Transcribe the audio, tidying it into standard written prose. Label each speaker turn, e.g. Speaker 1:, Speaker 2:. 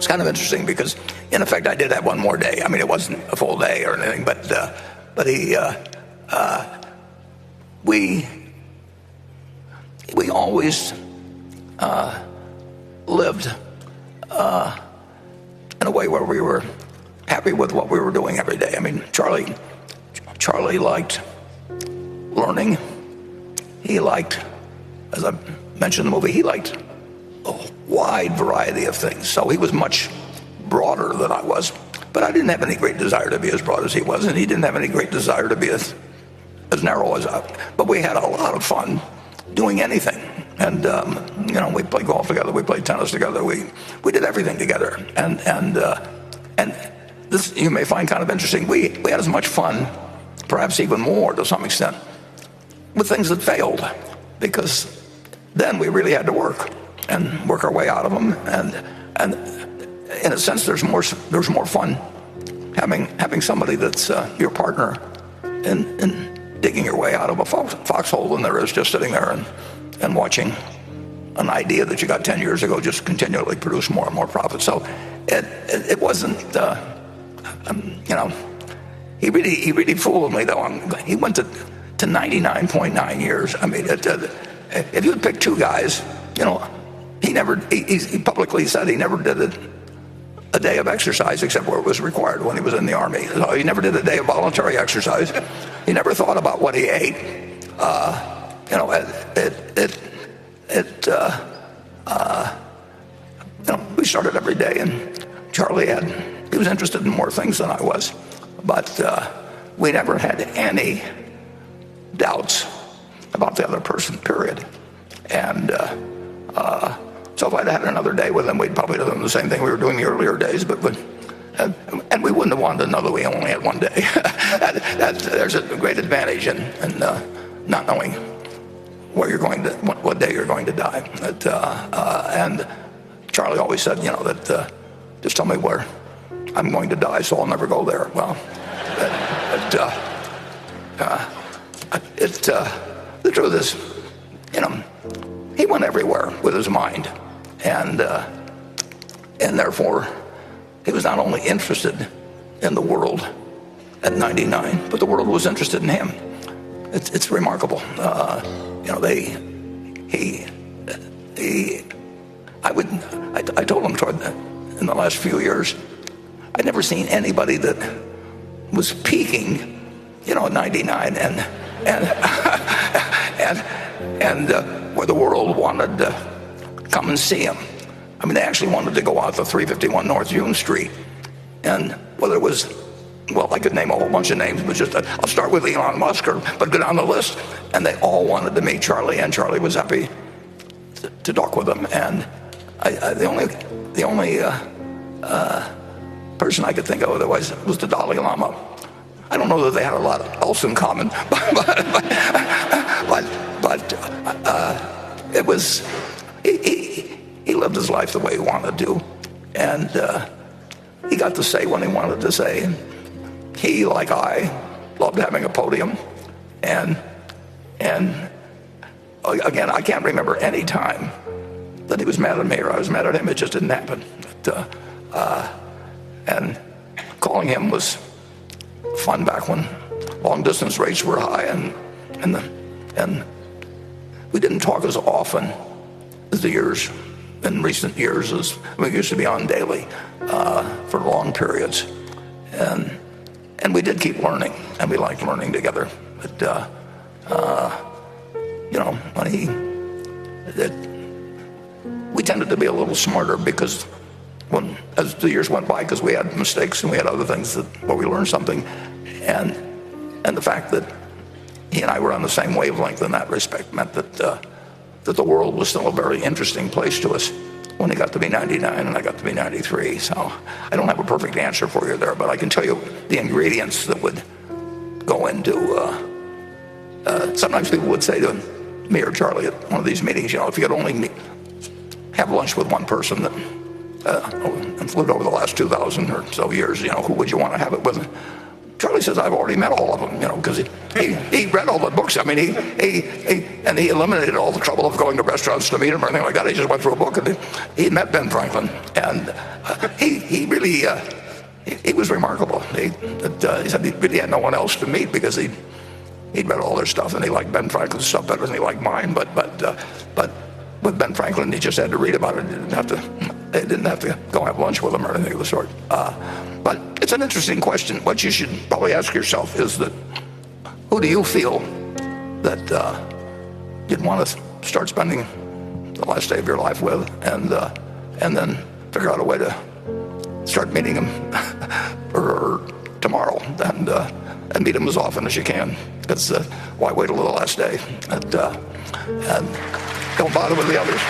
Speaker 1: It's kind of interesting because, in effect, I did have one more day. I mean, it wasn't a full day or anything, but we always lived in a way where we were happy with what we were doing every day. I mean, Charlie liked learning. He liked, as I mentioned in the movie, he liked a wide variety of things. So he was much broader than I was. But I didn't have any great desire to be as broad as he was, and he didn't have any great desire to be as narrow as I. But we had a lot of fun doing anything. And we played golf together, we played tennis together, we did everything together. And this you may find kind of interesting. We had as much fun, perhaps even more to some extent, with things that failed, because then we really had to work our way out of them. And in a sense, there's more fun having somebody that's your partner in digging your way out of a foxhole than there is just sitting there and watching an idea that you got 10 years ago just continually produce more and more profit. So it wasn't, he really fooled me though. He went to 99.9 years. I mean, if you would pick two guys, he publicly said he never did a day of exercise except where it was required when he was in the Army. So he never did a day of voluntary exercise. He never thought about what he ate. We started every day, and Charlie he was interested in more things than I was, but we never had any doubts about the other person, period. And so if I'd had another day with him, we'd probably have done the same thing we were doing the earlier days, and we wouldn't have wanted to know that we only had one day. There's a great advantage in not knowing what day you're going to die. And Charlie always said, that just tell me where I'm going to die, so I'll never go there. Well, the truth is, he went everywhere with his mind, and therefore he was not only interested in the world at 99, but the world was interested in him. It's remarkable. I told him in the last few years, I'd never seen anybody that was peaking, at 99 and where the world wanted to come and see him. I mean, they actually wanted to go out to 351 North June Street, and whether it was, I could name a whole bunch of names, but I'll start with Elon Musk, but go down the list, and they all wanted to meet Charlie, and Charlie was happy to talk with them. And the only person I could think of otherwise was the Dalai Lama. I don't know that they had a lot else in common, but it was he lived his life the way he wanted to, and he got to say what he wanted to say. He, like I, loved having a podium, and again, I can't remember any time that he was mad at me or I was mad at him. It just didn't happen. And calling him was fun back when long distance rates were high, and we didn't talk as often as in recent years as we used to be on daily for long periods, and we did keep learning, and we liked learning together. But we tended to be a little smarter because as the years went by, because we had mistakes and we had other things where we learned something, and the fact that he and I were on the same wavelength in that respect meant that the world was still a very interesting place to us when he got to be 99 and I got to be 93. So I don't have a perfect answer for you there, but I can tell you the ingredients that would go into. Sometimes people would say to me or Charlie at one of these meetings, if you could only have lunch with one person that lived over the last 2,000 or so years, who would you want to have it with? Charlie says, I've already met all of them, because he read all the books. I mean, he eliminated all the trouble of going to restaurants to meet him or anything like that. He just went through a book, and he met Ben Franklin. And he really, he was remarkable. He said he really had no one else to meet because he'd read all their stuff, and he liked Ben Franklin's stuff better than he liked mine. But with Ben Franklin, he just had to read about it. He didn't have to go have lunch with him or anything of the sort. But it's an interesting question. What you should probably ask yourself is that, who do you feel that you'd want to start spending the last day of your life with, and then figure out a way to start meeting him or tomorrow, and meet him as often as you can. Because why wait till the last day? And don't bother with the others.